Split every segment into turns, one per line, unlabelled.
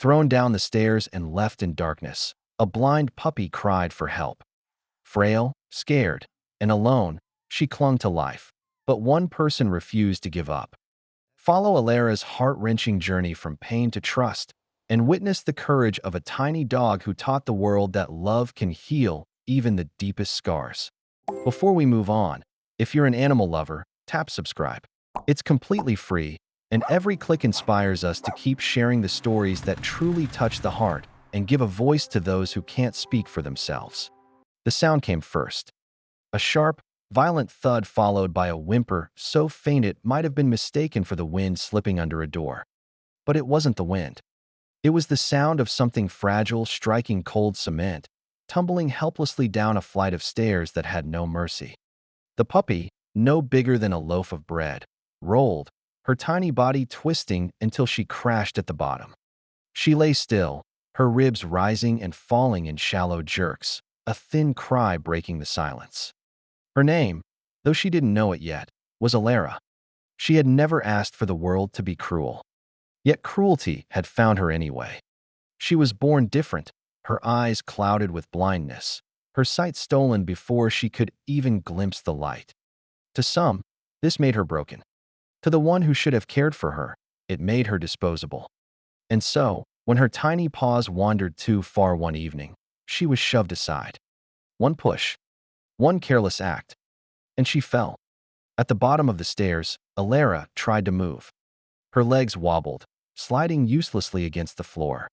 thrown down the stairs and left in darkness. A blind puppy cried for help. Frail, scared, and alone, she clung to life. But one person refused to give up. Follow Elara's heart-wrenching journey from pain to trust, and witness the courage of a tiny dog who taught the world that love can heal even the deepest scars. Before we move on, if you're an animal lover, tap subscribe. It's completely free, and every click inspires us to keep sharing the stories that truly touch the heart and give a voice to those who can't speak for themselves. The sound came first. A sharp, violent thud followed by a whimper so faint it might have been mistaken for the wind slipping under a door. But it wasn't the wind. It was the sound of something fragile striking cold cement, tumbling helplessly down a flight of stairs that had no mercy. The puppy, no bigger than a loaf of bread, rolled, her tiny body twisting until she crashed at the bottom. She lay still, her ribs rising and falling in shallow jerks, a thin cry breaking the silence. Her name, though she didn't know it yet, was Elara. She had never asked for the world to be cruel. Yet cruelty had found her anyway. She was born different, her eyes clouded with blindness, her sight stolen before she could even glimpse the light. To some, this made her broken. To the one who should have cared for her, it made her disposable. And so, when her tiny paws wandered too far one evening, she was shoved aside. One push, one careless act, and she fell. At the bottom of the stairs, Elara tried to move. Her legs wobbled, sliding uselessly against the floor.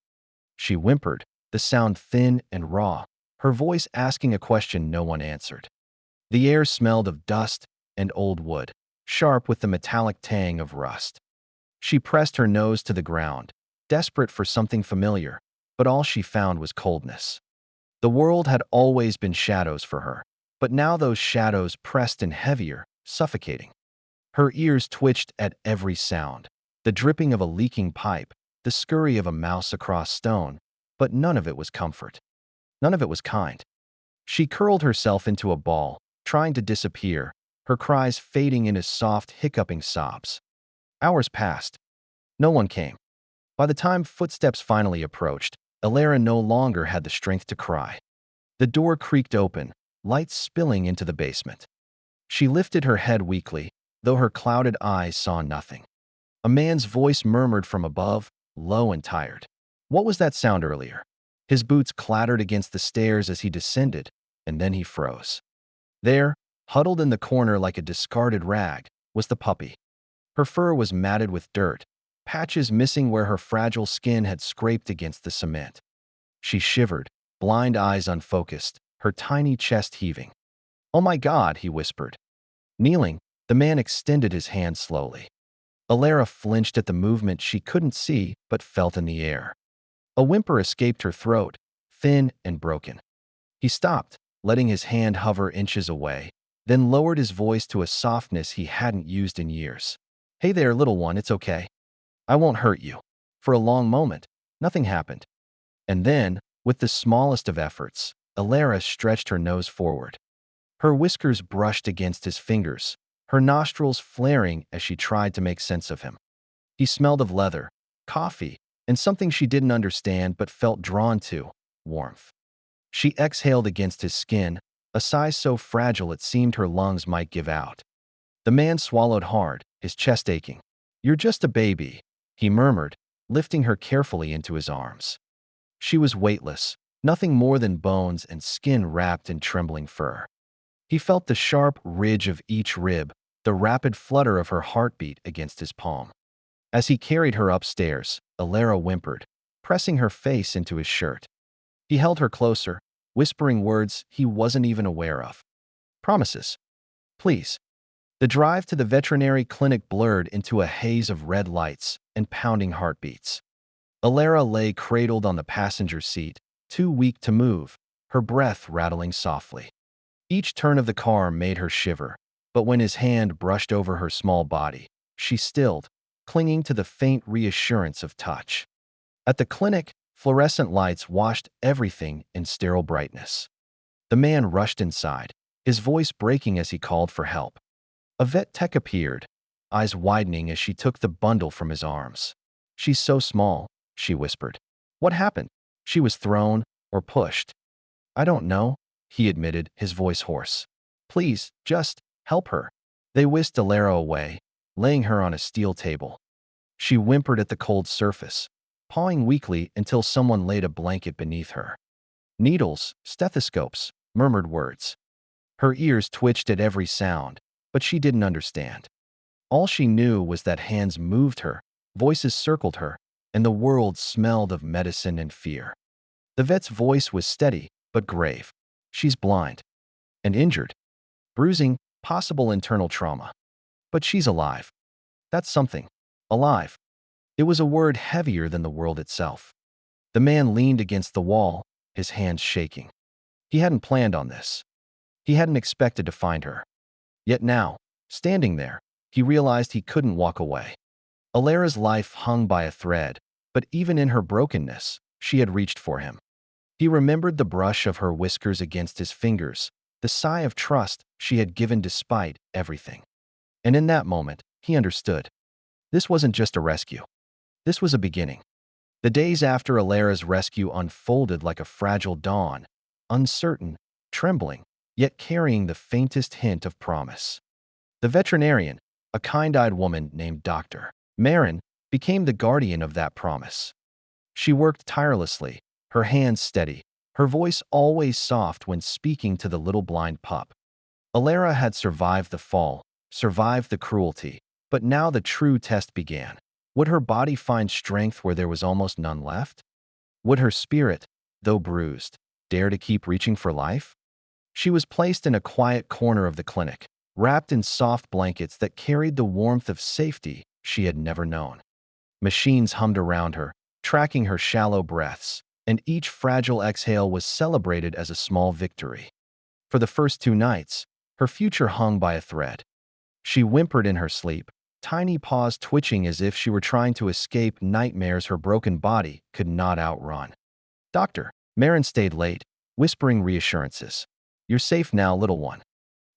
She whimpered, the sound thin and raw, her voice asking a question no one answered. The air smelled of dust and old wood, sharp with the metallic tang of rust. She pressed her nose to the ground, desperate for something familiar, but all she found was coldness. The world had always been shadows for her, but now those shadows pressed in heavier, suffocating. Her ears twitched at every sound, the dripping of a leaking pipe, the scurry of a mouse across stone, but none of it was comfort. None of it was kind. She curled herself into a ball, trying to disappear, her cries fading into soft, hiccuping sobs. Hours passed. No one came. By the time footsteps finally approached, Elara no longer had the strength to cry. The door creaked open, light spilling into the basement. She lifted her head weakly, though her clouded eyes saw nothing. A man's voice murmured from above, low and tired. What was that sound earlier? His boots clattered against the stairs as he descended, and then he froze. There, huddled in the corner like a discarded rag, was the puppy. Her fur was matted with dirt, patches missing where her fragile skin had scraped against the cement. She shivered, blind eyes unfocused, her tiny chest heaving. "Oh my God," he whispered. Kneeling, the man extended his hand slowly. Elara flinched at the movement she couldn't see but felt in the air. A whimper escaped her throat, thin and broken. He stopped, letting his hand hover inches away, then lowered his voice to a softness he hadn't used in years. "Hey there, little one, it's okay. I won't hurt you." For a long moment, nothing happened. And then, with the smallest of efforts, Elara stretched her nose forward. Her whiskers brushed against his fingers, her nostrils flaring as she tried to make sense of him. He smelled of leather, coffee, and something she didn't understand but felt drawn to, warmth. She exhaled against his skin, a sigh so fragile it seemed her lungs might give out. The man swallowed hard, his chest aching. "You're just a baby," he murmured, lifting her carefully into his arms. She was weightless, nothing more than bones and skin wrapped in trembling fur. He felt the sharp ridge of each rib, the rapid flutter of her heartbeat against his palm. As he carried her upstairs, Elara whimpered, pressing her face into his shirt. He held her closer, whispering words he wasn't even aware of. "Promises. Please." The drive to the veterinary clinic blurred into a haze of red lights and pounding heartbeats. Elara lay cradled on the passenger seat, too weak to move, her breath rattling softly. Each turn of the car made her shiver, but when his hand brushed over her small body, she stilled, clinging to the faint reassurance of touch. At the clinic, fluorescent lights washed everything in sterile brightness. The man rushed inside, his voice breaking as he called for help. A vet tech appeared, eyes widening as she took the bundle from his arms. "She's so small," she whispered. What happened? She was thrown or pushed. I don't know, he admitted, his voice hoarse. Please, just help her. They whisked Elara away, laying her on a steel table. She whimpered at the cold surface, pawing weakly until someone laid a blanket beneath her. Needles, stethoscopes, murmured words. Her ears twitched at every sound, but she didn't understand. All she knew was that hands moved her, voices circled her, and the world smelled of medicine and fear. The vet's voice was steady, but grave. She's blind. And injured. Bruising, possible internal trauma. But she's alive. That's something. Alive. It was a word heavier than the world itself. The man leaned against the wall, his hands shaking. He hadn't planned on this. He hadn't expected to find her. Yet now, standing there, he realized he couldn't walk away. Elara's life hung by a thread, but even in her brokenness, she had reached for him. He remembered the brush of her whiskers against his fingers, the sigh of trust she had given despite everything. And in that moment, he understood. This wasn't just a rescue. This was a beginning. The days after Elara's rescue unfolded like a fragile dawn, uncertain, trembling, yet carrying the faintest hint of promise. The veterinarian, a kind-eyed woman named Dr. Marin, became the guardian of that promise. She worked tirelessly, her hands steady, her voice always soft when speaking to the little blind pup. Elara had survived the fall, survived the cruelty, but now the true test began. Would her body find strength where there was almost none left? Would her spirit, though bruised, dare to keep reaching for life? She was placed in a quiet corner of the clinic, wrapped in soft blankets that carried the warmth of safety she had never known. Machines hummed around her, tracking her shallow breaths, and each fragile exhale was celebrated as a small victory. For the first 2 nights, her future hung by a thread. She whimpered in her sleep, tiny paws twitching as if she were trying to escape nightmares her broken body could not outrun. Dr. Marin stayed late, whispering reassurances. You're safe now, little one.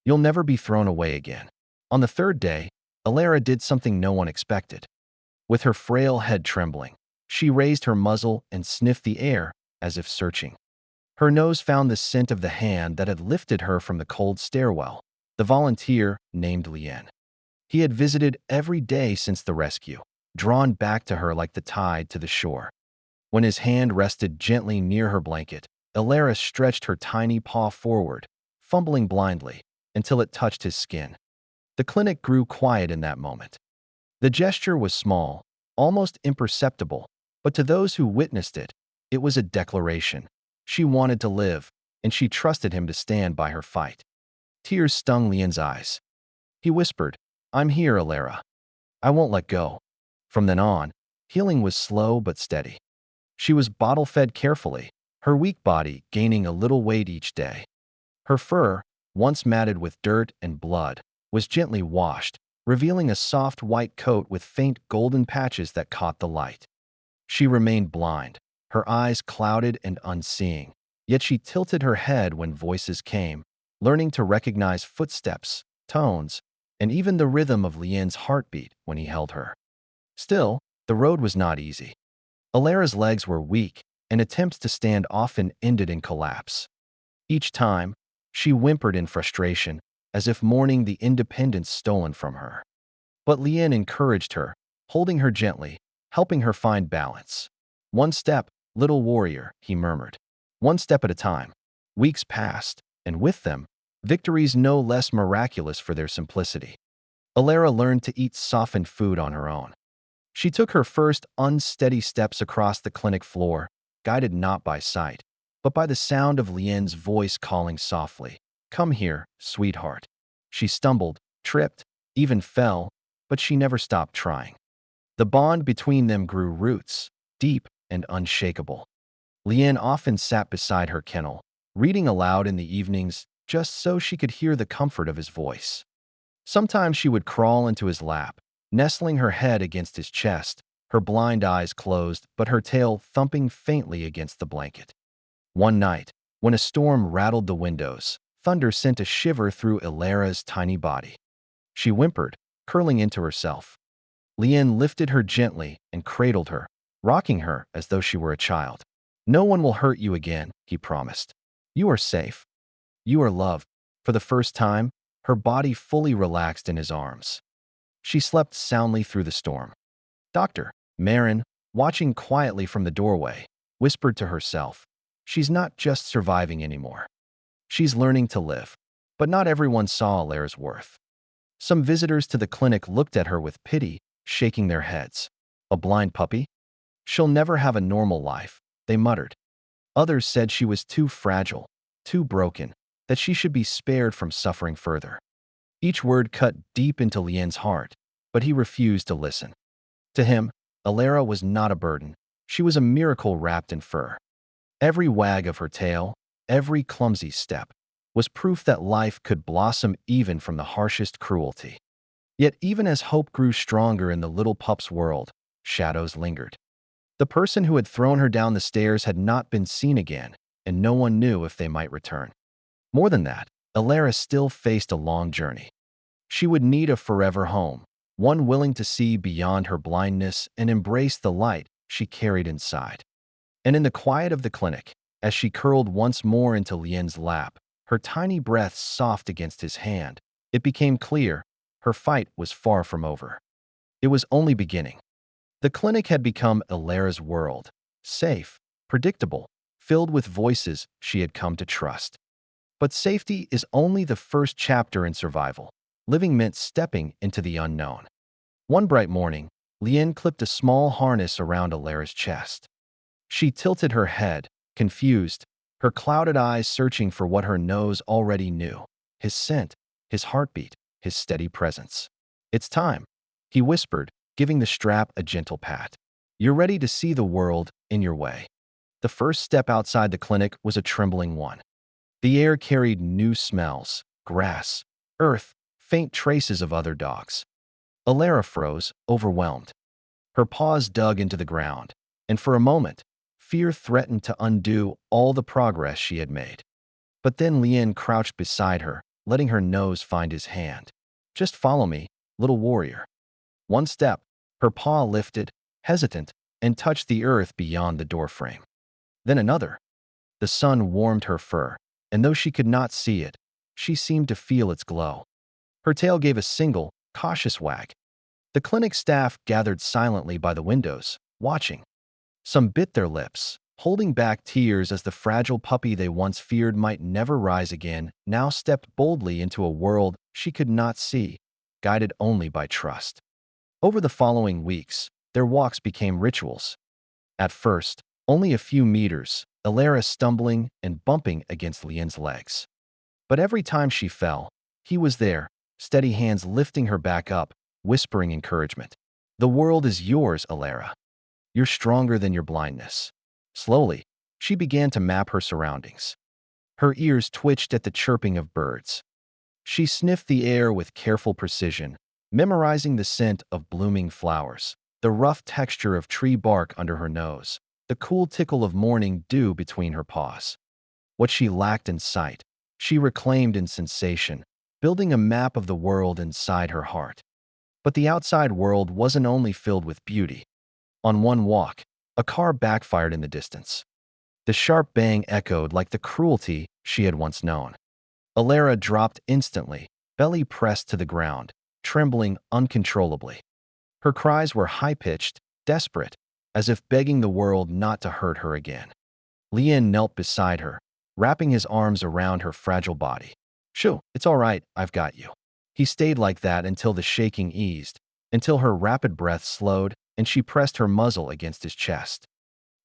You'll never be thrown away again. On the third day, Elara did something no one expected. With her frail head trembling, she raised her muzzle and sniffed the air, as if searching. Her nose found the scent of the hand that had lifted her from the cold stairwell, the volunteer named Lien. He had visited every day since the rescue, drawn back to her like the tide to the shore. When his hand rested gently near her blanket, Elara stretched her tiny paw forward, fumbling blindly, until it touched his skin. The clinic grew quiet in that moment. The gesture was small, almost imperceptible, but to those who witnessed it, it was a declaration. She wanted to live, and she trusted him to stand by her fight. Tears stung Lien's eyes. He whispered, I'm here, Elara. I won't let go. From then on, healing was slow but steady. She was bottle-fed carefully, her weak body gaining a little weight each day. Her fur, once matted with dirt and blood, was gently washed, revealing a soft white coat with faint golden patches that caught the light. She remained blind, her eyes clouded and unseeing, yet she tilted her head when voices came, learning to recognize footsteps, tones, and even the rhythm of Lien's heartbeat when he held her. Still, the road was not easy. Elara's legs were weak, and attempts to stand often ended in collapse. Each time, she whimpered in frustration, as if mourning the independence stolen from her. But Lien encouraged her, holding her gently, helping her find balance. One step, little warrior, he murmured. One step at a time. Weeks passed, and with them, victories no less miraculous for their simplicity. Elara learned to eat softened food on her own. She took her first unsteady steps across the clinic floor, guided not by sight, but by the sound of Lien's voice calling softly, Come here, sweetheart. She stumbled, tripped, even fell, but she never stopped trying. The bond between them grew roots, deep and unshakable. Lien often sat beside her kennel, reading aloud in the evenings just so she could hear the comfort of his voice. Sometimes she would crawl into his lap, nestling her head against his chest, her blind eyes closed but her tail thumping faintly against the blanket. One night, when a storm rattled the windows, thunder sent a shiver through Elara's tiny body. She whimpered, curling into herself. Lien lifted her gently and cradled her, rocking her as though she were a child. "No one will hurt you again," he promised. "You are safe. You are loved." For the first time, her body fully relaxed in his arms. She slept soundly through the storm. Dr. Marin, watching quietly from the doorway, whispered to herself, "She's not just surviving anymore. She's learning to live." But not everyone saw Elara's worth. Some visitors to the clinic looked at her with pity, shaking their heads. "A blind puppy? She'll never have a normal life," they muttered. Others said she was too fragile, too broken, that she should be spared from suffering further. Each word cut deep into Lien's heart, but he refused to listen. To him, Elara was not a burden. She was a miracle wrapped in fur. Every wag of her tail, every clumsy step, was proof that life could blossom even from the harshest cruelty. Yet even as hope grew stronger in the little pup's world, shadows lingered. The person who had thrown her down the stairs had not been seen again, and no one knew if they might return. More than that, Elara still faced a long journey. She would need a forever home, one willing to see beyond her blindness and embrace the light she carried inside. And in the quiet of the clinic, as she curled once more into Lien's lap, her tiny breath soft against his hand, it became clear her fight was far from over. It was only beginning. The clinic had become Elara's world, safe, predictable, filled with voices she had come to trust. But safety is only the first chapter in survival. Living meant stepping into the unknown. One bright morning, Lien clipped a small harness around Elara's chest. She tilted her head, confused, her clouded eyes searching for what her nose already knew: his scent, his heartbeat, his steady presence. "It's time," he whispered, giving the strap a gentle pat. "You're ready to see the world in your way." The first step outside the clinic was a trembling one. The air carried new smells: grass, earth, faint traces of other dogs. Elara froze, overwhelmed. Her paws dug into the ground, and for a moment, fear threatened to undo all the progress she had made. But then Lien crouched beside her, letting her nose find his hand. "Just follow me, little warrior." One step, her paw lifted, hesitant, and touched the earth beyond the doorframe. Then another. The sun warmed her fur, and though she could not see it, she seemed to feel its glow. Her tail gave a single, cautious wag. The clinic staff gathered silently by the windows, watching. Some bit their lips, holding back tears as the fragile puppy they once feared might never rise again now stepped boldly into a world she could not see, guided only by trust. Over the following weeks, their walks became rituals. At first, only a few meters, Elara stumbling and bumping against Lien's legs. But every time she fell, he was there, steady hands lifting her back up, whispering encouragement. "The world is yours, Elara. You're stronger than your blindness." Slowly, she began to map her surroundings. Her ears twitched at the chirping of birds. She sniffed the air with careful precision, memorizing the scent of blooming flowers, the rough texture of tree bark under her nose, the cool tickle of morning dew between her paws. What she lacked in sight, she reclaimed in sensation, building a map of the world inside her heart. But the outside world wasn't only filled with beauty. On one walk, a car backfired in the distance. The sharp bang echoed like the cruelty she had once known. Elara dropped instantly, belly pressed to the ground, trembling uncontrollably. Her cries were high-pitched, desperate, as if begging the world not to hurt her again. Lien knelt beside her, wrapping his arms around her fragile body. "Shoo, it's all right, I've got you." He stayed like that until the shaking eased, until her rapid breath slowed and she pressed her muzzle against his chest.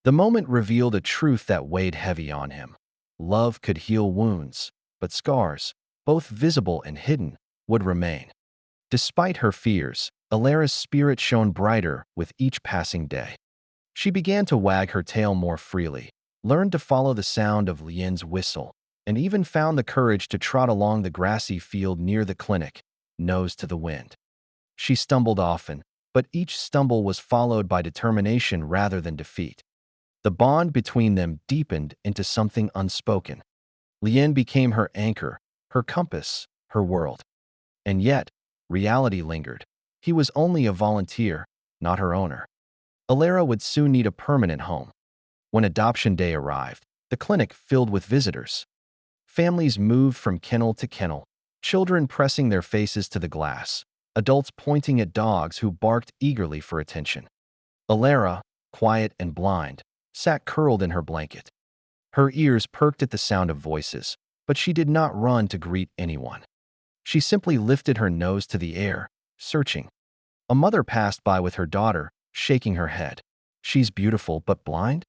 The moment revealed a truth that weighed heavy on him. Love could heal wounds, but scars, both visible and hidden, would remain. Despite her fears, Elara's spirit shone brighter with each passing day. She began to wag her tail more freely, learned to follow the sound of Lien's whistle, and even found the courage to trot along the grassy field near the clinic, nose to the wind. She stumbled often, but each stumble was followed by determination rather than defeat. The bond between them deepened into something unspoken. Lien became her anchor, her compass, her world. And yet, reality lingered. He was only a volunteer, not her owner. Elara would soon need a permanent home. When adoption day arrived, the clinic filled with visitors. Families moved from kennel to kennel, children pressing their faces to the glass, adults pointing at dogs who barked eagerly for attention. Elara, quiet and blind, sat curled in her blanket. Her ears perked at the sound of voices, but she did not run to greet anyone. She simply lifted her nose to the air, searching. A mother passed by with her daughter, shaking her head. She's beautiful but blind?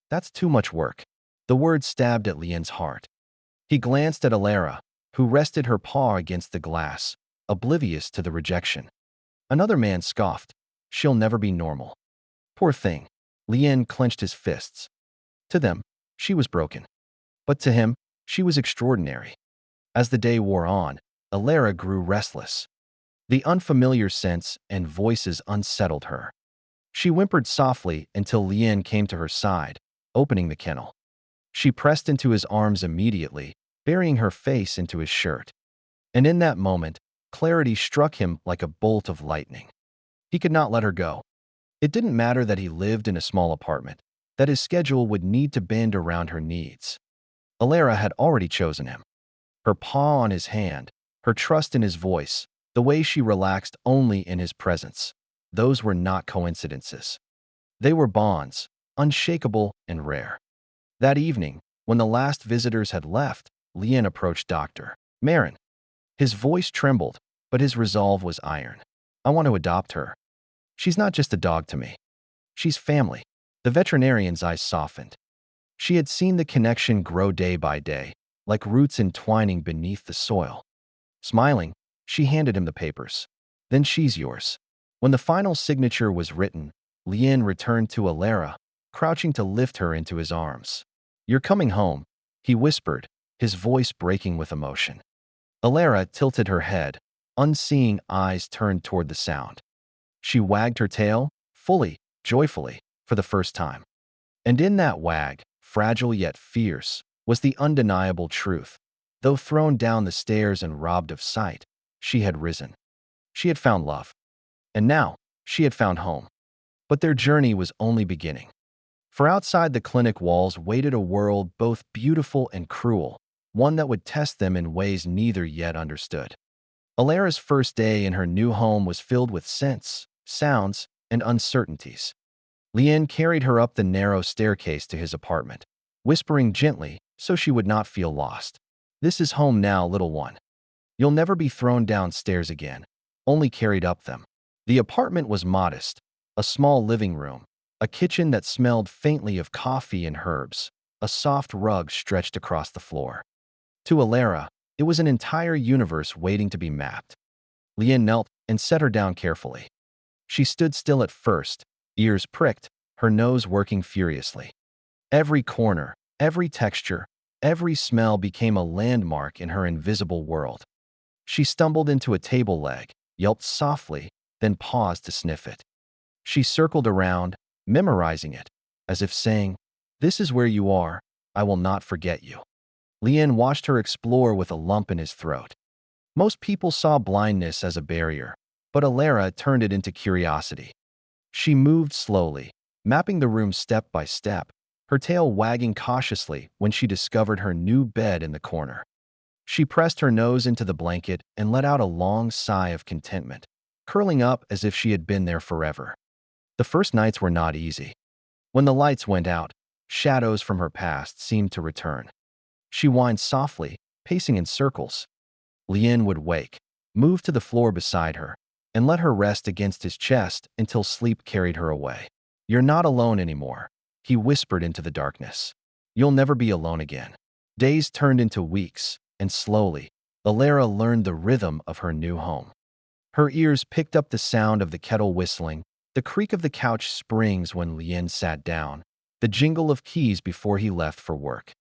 That's too much work. The word stabbed at Lien's heart. He glanced at Elara, who rested her paw against the glass, oblivious to the rejection. Another man scoffed. She'll never be normal. Poor thing. Lien clenched his fists. To them, she was broken. But to him, she was extraordinary. As the day wore on, Elara grew restless. The unfamiliar scents and voices unsettled her. She whimpered softly until Lien came to her side, opening the kennel. She pressed into his arms immediately, burying her face into his shirt. And in that moment, clarity struck him like a bolt of lightning. He could not let her go. It didn't matter that he lived in a small apartment, that his schedule would need to bend around her needs. Elara had already chosen him. Her paw on his hand, her trust in his voice, the way she relaxed only in his presence. Those were not coincidences. They were bonds, unshakable and rare. That evening, when the last visitors had left, Lien approached Dr. Marin. His voice trembled, but his resolve was iron. I want to adopt her. She's not just a dog to me. She's family. The veterinarian's eyes softened. She had seen the connection grow day by day, like roots entwining beneath the soil. Smiling, she handed him the papers. Then she's yours. When the final signature was written, Lien returned to Elara, crouching to lift her into his arms. You're coming home, he whispered, his voice breaking with emotion. Elara tilted her head, unseeing eyes turned toward the sound. She wagged her tail, fully, joyfully, for the first time. And in that wag, fragile yet fierce, was the undeniable truth. Though thrown down the stairs and robbed of sight, she had risen. She had found love. And now, she had found home. But their journey was only beginning. For outside the clinic walls waited a world both beautiful and cruel, one that would test them in ways neither yet understood. Elara's first day in her new home was filled with scents, sounds, and uncertainties. Lien carried her up the narrow staircase to his apartment, whispering gently so she would not feel lost. This is home now, little one. You'll never be thrown downstairs again, only carried up them. The apartment was modest, a small living room, a kitchen that smelled faintly of coffee and herbs, a soft rug stretched across the floor. To Elara, it was an entire universe waiting to be mapped. Lien knelt and set her down carefully. She stood still at first, ears pricked, her nose working furiously. Every corner, every texture, every smell became a landmark in her invisible world. She stumbled into a table leg, yelped softly, then paused to sniff it. She circled around, memorizing it, as if saying, "This is where you are, I will not forget you." Lien watched her explore with a lump in his throat. Most people saw blindness as a barrier, but Elara turned it into curiosity. She moved slowly, mapping the room step by step, her tail wagging cautiously when she discovered her new bed in the corner. She pressed her nose into the blanket and let out a long sigh of contentment, curling up as if she had been there forever. The first nights were not easy. When the lights went out, shadows from her past seemed to return. She whined softly, pacing in circles. Lien would wake, move to the floor beside her, and let her rest against his chest until sleep carried her away. You're not alone anymore, he whispered into the darkness. You'll never be alone again. Days turned into weeks, and slowly, Elara learned the rhythm of her new home. Her ears picked up the sound of the kettle whistling, the creak of the couch springs when Lien sat down, the jingle of keys before he left for work.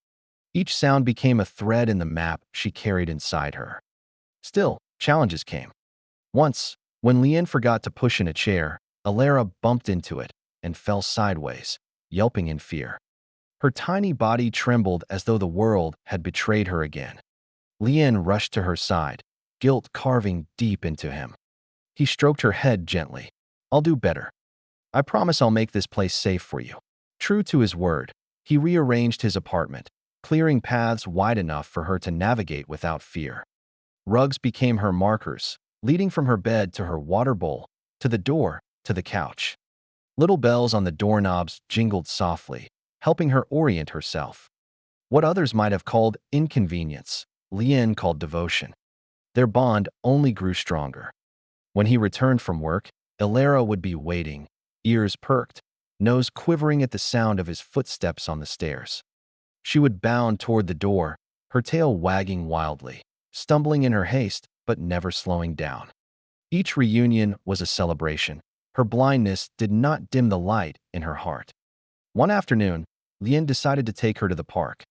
Each sound became a thread in the map she carried inside her. Still, challenges came. Once, when Lien forgot to push in a chair, Elara bumped into it and fell sideways, yelping in fear. Her tiny body trembled as though the world had betrayed her again. Lien rushed to her side, guilt carving deep into him. He stroked her head gently. I'll do better. I promise I'll make this place safe for you." True to his word, he rearranged his apartment, clearing paths wide enough for her to navigate without fear. Rugs became her markers, leading from her bed to her water bowl, to the door, to the couch. Little bells on the doorknobs jingled softly, helping her orient herself. What others might have called inconvenience, Lien called devotion. Their bond only grew stronger. When he returned from work, Elara would be waiting, ears perked, nose quivering at the sound of his footsteps on the stairs. She would bound toward the door, her tail wagging wildly, stumbling in her haste but never slowing down. Each reunion was a celebration. Her blindness did not dim the light in her heart. One afternoon, Lien decided to take her to the park.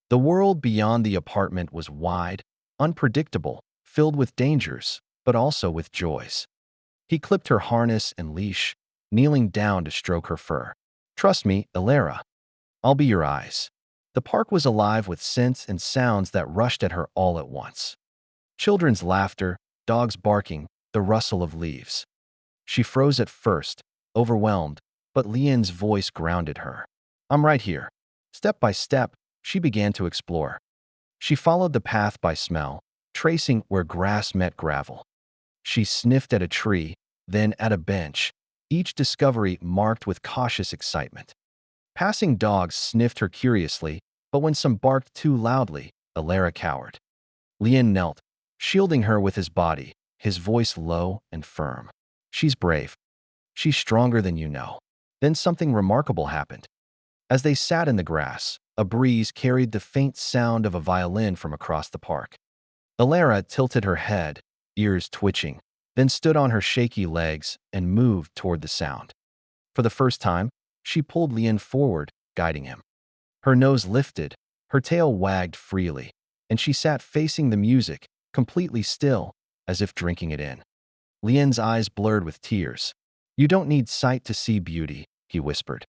The world beyond the apartment was wide, unpredictable, filled with dangers, but also with joys. He clipped her harness and leash, kneeling down to stroke her fur. "Trust me, Elara. I'll be your eyes." The park was alive with scents and sounds that rushed at her all at once. Children's laughter, dogs barking, the rustle of leaves. She froze at first, overwhelmed, but Lien's voice grounded her. "I'm right here." Step by step, she began to explore. She followed the path by smell, tracing where grass met gravel. She sniffed at a tree, then at a bench, each discovery marked with cautious excitement. Passing dogs sniffed her curiously, but when some barked too loudly, Elara cowered. Lien knelt, shielding her with his body, his voice low and firm. "She's brave. She's stronger than you know." Then something remarkable happened. As they sat in the grass, a breeze carried the faint sound of a violin from across the park. Elara tilted her head, ears twitching, then stood on her shaky legs and moved toward the sound. For the first time, she pulled Lien forward, guiding him. Her nose lifted, her tail wagged freely, and she sat facing the music, completely still, as if drinking it in. Lien's eyes blurred with tears. "You don't need sight to see beauty," he whispered.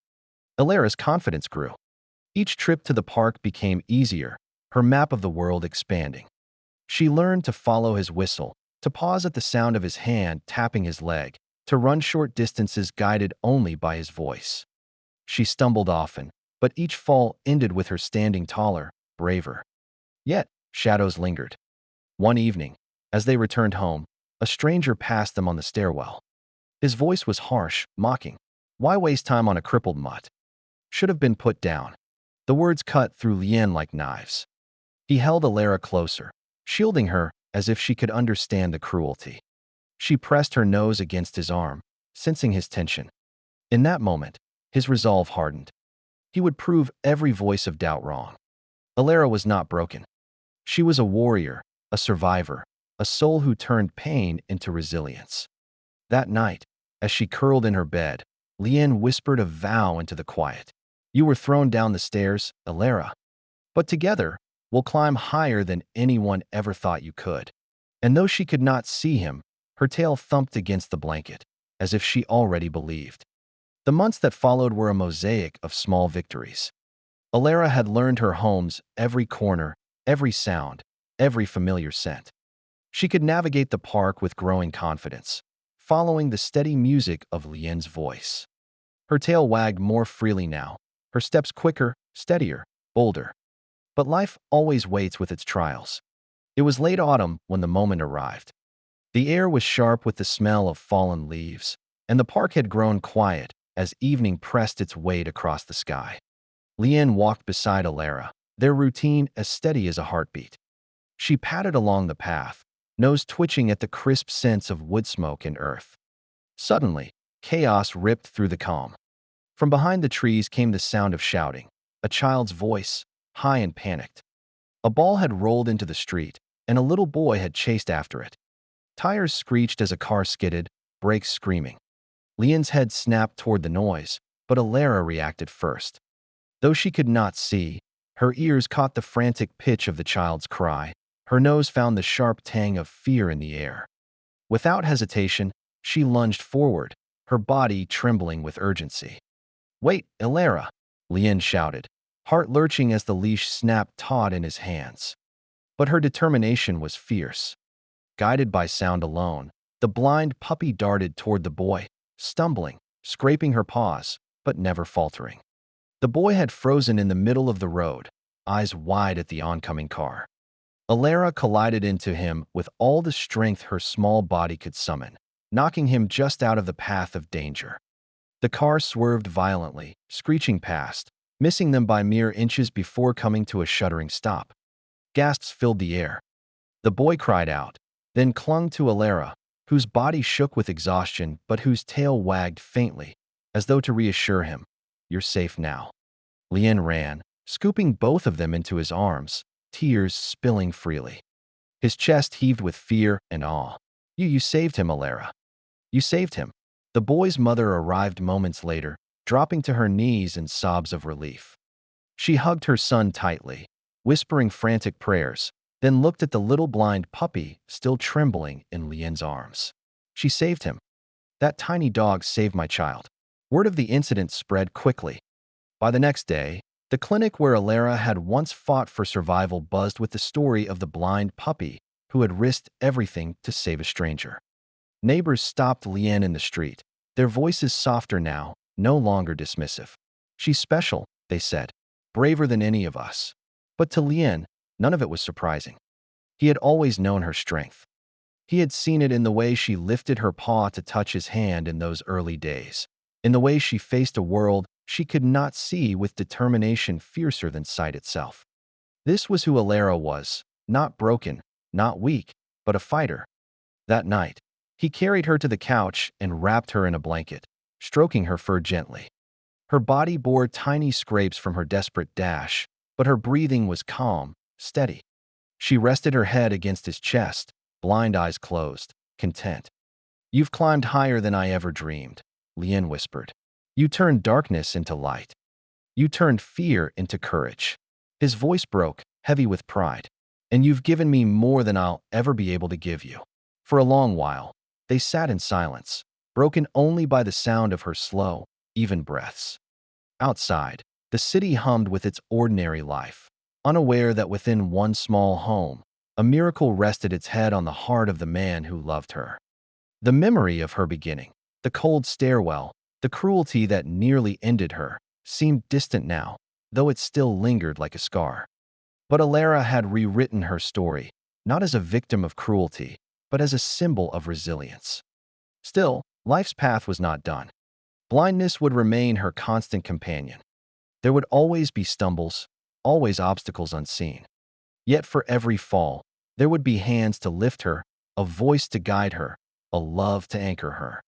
Elara's confidence grew. Each trip to the park became easier, her map of the world expanding. She learned to follow his whistle, to pause at the sound of his hand tapping his leg, to run short distances guided only by his voice. She stumbled often, but each fall ended with her standing taller, braver. Yet, shadows lingered. One evening, as they returned home, a stranger passed them on the stairwell. His voice was harsh, mocking. "Why waste time on a crippled mutt? Should have been put down." The words cut through Lien like knives. He held Elara closer, shielding her as if she could understand the cruelty. She pressed her nose against his arm, sensing his tension. In that moment, his resolve hardened. He would prove every voice of doubt wrong. Elara was not broken. She was a warrior, a survivor, a soul who turned pain into resilience. That night, as she curled in her bed, Lien whispered a vow into the quiet. "You were thrown down the stairs, Elara. But together, we'll climb higher than anyone ever thought you could." And though she could not see him, her tail thumped against the blanket, as if she already believed. The months that followed were a mosaic of small victories. Elara had learned her home's every corner, every sound, every familiar scent. She could navigate the park with growing confidence, following the steady music of Lien's voice. Her tail wagged more freely now, her steps quicker, steadier, bolder. But life always waits with its trials. It was late autumn when the moment arrived. The air was sharp with the smell of fallen leaves, and the park had grown quiet as evening pressed its weight across the sky. Lien walked beside Elara, their routine as steady as a heartbeat. She padded along the path, nose twitching at the crisp scents of wood smoke and earth. Suddenly, chaos ripped through the calm. From behind the trees came the sound of shouting, a child's voice, high and panicked. A ball had rolled into the street, and a little boy had chased after it. Tires screeched as a car skidded, brakes screaming. Lien's head snapped toward the noise, but Elara reacted first. Though she could not see, her ears caught the frantic pitch of the child's cry. Her nose found the sharp tang of fear in the air. Without hesitation, she lunged forward, her body trembling with urgency. "Wait, Elara!" Lien shouted, heart lurching as the leash snapped taut in his hands. But her determination was fierce. Guided by sound alone, the blind puppy darted toward the boy, stumbling, scraping her paws, but never faltering. The boy had frozen in the middle of the road, eyes wide at the oncoming car. Elara collided into him with all the strength her small body could summon, knocking him just out of the path of danger. The car swerved violently, screeching past, missing them by mere inches before coming to a shuddering stop. Gasps filled the air. The boy cried out, then clung to Elara, whose body shook with exhaustion but whose tail wagged faintly, as though to reassure him, "You're safe now." Lien ran, scooping both of them into his arms, tears spilling freely. His chest heaved with fear and awe. You saved him, Elara. You saved him." The boy's mother arrived moments later, dropping to her knees in sobs of relief. She hugged her son tightly, whispering frantic prayers, then looked at the little blind puppy still trembling in Lien's arms. "She saved him. That tiny dog saved my child." Word of the incident spread quickly. By the next day, the clinic where Elara had once fought for survival buzzed with the story of the blind puppy who had risked everything to save a stranger. Neighbors stopped Lien in the street, their voices softer now, no longer dismissive. "She's special," they said, "braver than any of us." But to Lien, none of it was surprising. He had always known her strength. He had seen it in the way she lifted her paw to touch his hand in those early days, in the way she faced a world she could not see with determination fiercer than sight itself. This was who Elara was, not broken, not weak, but a fighter. That night, he carried her to the couch and wrapped her in a blanket, stroking her fur gently. Her body bore tiny scrapes from her desperate dash, but her breathing was calm, steady. She rested her head against his chest, blind eyes closed, content. "You've climbed higher than I ever dreamed," Lien whispered. "You turned darkness into light. You turned fear into courage." His voice broke, heavy with pride. "And you've given me more than I'll ever be able to give you." For a long while, they sat in silence, broken only by the sound of her slow, even breaths. Outside, the city hummed with its ordinary life, unaware that within one small home, a miracle rested its head on the heart of the man who loved her. The memory of her beginning, the cold stairwell, the cruelty that nearly ended her, seemed distant now, though it still lingered like a scar. But Elara had rewritten her story, not as a victim of cruelty, but as a symbol of resilience. Still, life's path was not done. Blindness would remain her constant companion. There would always be stumbles, always obstacles unseen. Yet for every fall, there would be hands to lift her, a voice to guide her, a love to anchor her.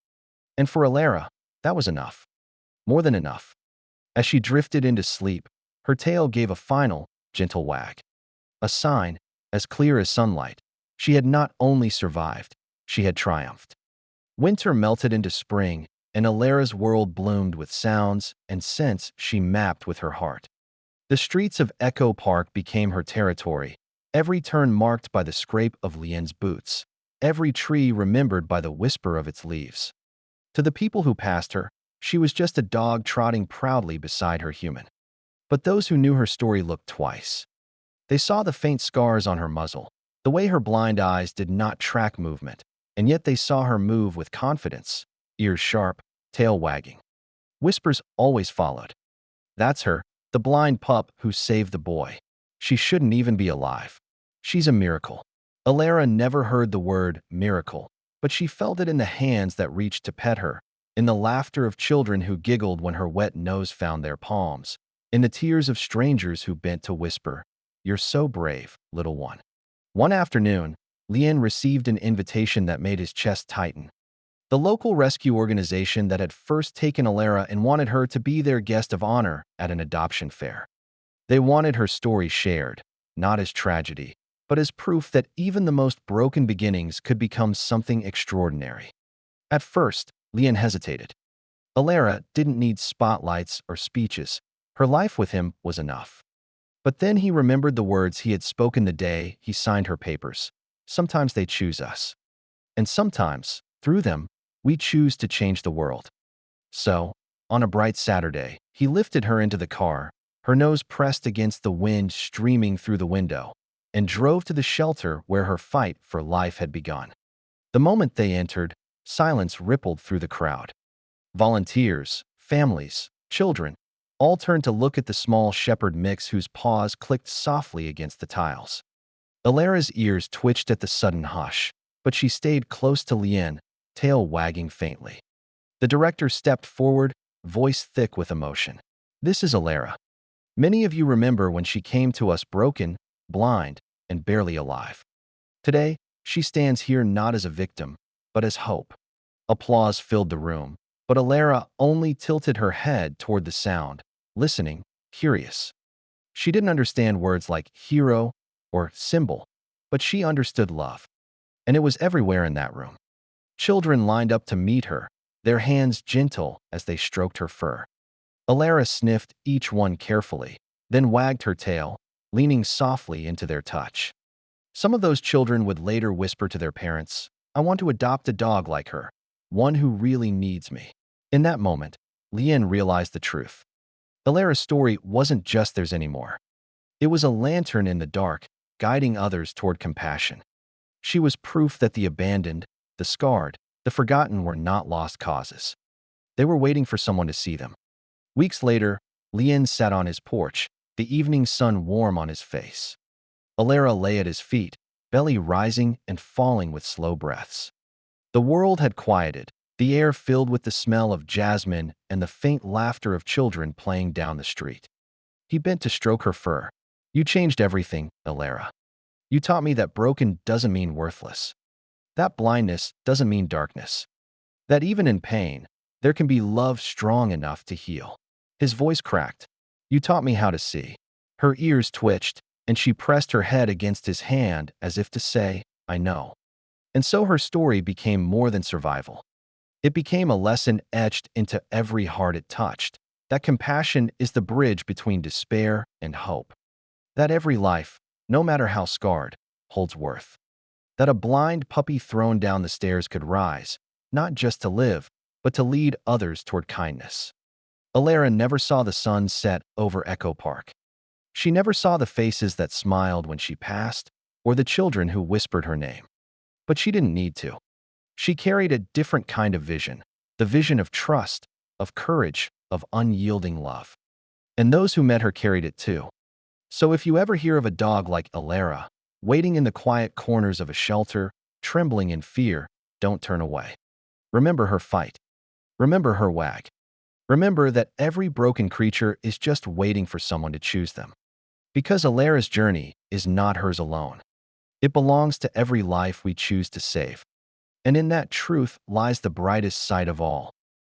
And for Elara, that was enough. More than enough. As she drifted into sleep, her tail gave a final, gentle wag. A sign, as clear as sunlight, she had not only survived, she had triumphed. Winter melted into spring, and Elara's world bloomed with sounds and scents she mapped with her heart. The streets of Echo Park became her territory, every turn marked by the scrape of Lien's boots, every tree remembered by the whisper of its leaves. To the people who passed her, she was just a dog trotting proudly beside her human. But those who knew her story looked twice. They saw the faint scars on her muzzle, the way her blind eyes did not track movement, and yet they saw her move with confidence, ears sharp, tail wagging. Whispers always followed. "That's her, the blind pup who saved the boy. She shouldn't even be alive. She's a miracle." Elara never heard the word miracle, but she felt it in the hands that reached to pet her, in the laughter of children who giggled when her wet nose found their palms, in the tears of strangers who bent to whisper, "You're so brave, little one." One afternoon, Lien received an invitation that made his chest tighten. The local rescue organization that had first taken Elara and wanted her to be their guest of honor at an adoption fair. They wanted her story shared, not as tragedy, but as proof that even the most broken beginnings could become something extraordinary. At first, Lien hesitated. Elara didn't need spotlights or speeches. Her life with him was enough. But then he remembered the words he had spoken the day he signed her papers. "Sometimes they choose us. And sometimes, through them, we choose to change the world." So, on a bright Saturday, he lifted her into the car, her nose pressed against the wind streaming through the window, and drove to the shelter where her fight for life had begun. The moment they entered, silence rippled through the crowd. Volunteers, families, children, all turned to look at the small shepherd mix whose paws clicked softly against the tiles. Elara's ears twitched at the sudden hush, but she stayed close to Lien, tail wagging faintly. The director stepped forward, voice thick with emotion. "This is Elara. Many of you remember when she came to us broken, blind, and barely alive. Today, she stands here not as a victim, but as hope." Applause filled the room, but Elara only tilted her head toward the sound, listening, curious. She didn't understand words like hero or symbol, but she understood love. And it was everywhere in that room. Children lined up to meet her, their hands gentle as they stroked her fur. Elara sniffed each one carefully, then wagged her tail, leaning softly into their touch. Some of those children would later whisper to their parents, "I want to adopt a dog like her, one who really needs me." In that moment, Lien realized the truth. Elara's story wasn't just theirs anymore. It was a lantern in the dark, guiding others toward compassion. She was proof that the abandoned, the scarred, the forgotten were not lost causes. They were waiting for someone to see them. Weeks later, Lien sat on his porch, the evening sun warm on his face. Elara lay at his feet, belly rising and falling with slow breaths. The world had quieted, the air filled with the smell of jasmine and the faint laughter of children playing down the street. He bent to stroke her fur. "You changed everything, Elara. You taught me that broken doesn't mean worthless. That blindness doesn't mean darkness. That even in pain, there can be love strong enough to heal." His voice cracked. "You taught me how to see." Her ears twitched, and she pressed her head against his hand as if to say, "I know." And so her story became more than survival. It became a lesson etched into every heart it touched, that compassion is the bridge between despair and hope. That every life, no matter how scarred, holds worth. That a blind puppy thrown down the stairs could rise, not just to live, but to lead others toward kindness. Elara never saw the sun set over Echo Park. She never saw the faces that smiled when she passed, or the children who whispered her name. But she didn't need to. She carried a different kind of vision, the vision of trust, of courage, of unyielding love. And those who met her carried it too. So if you ever hear of a dog like Elara, waiting in the quiet corners of a shelter, trembling in fear, don't turn away. Remember her fight. Remember her wag. Remember that every broken creature is just waiting for someone to choose them. Because Elara's journey is not hers alone. It belongs to every life we choose to save. And in that truth lies the brightest sight of all.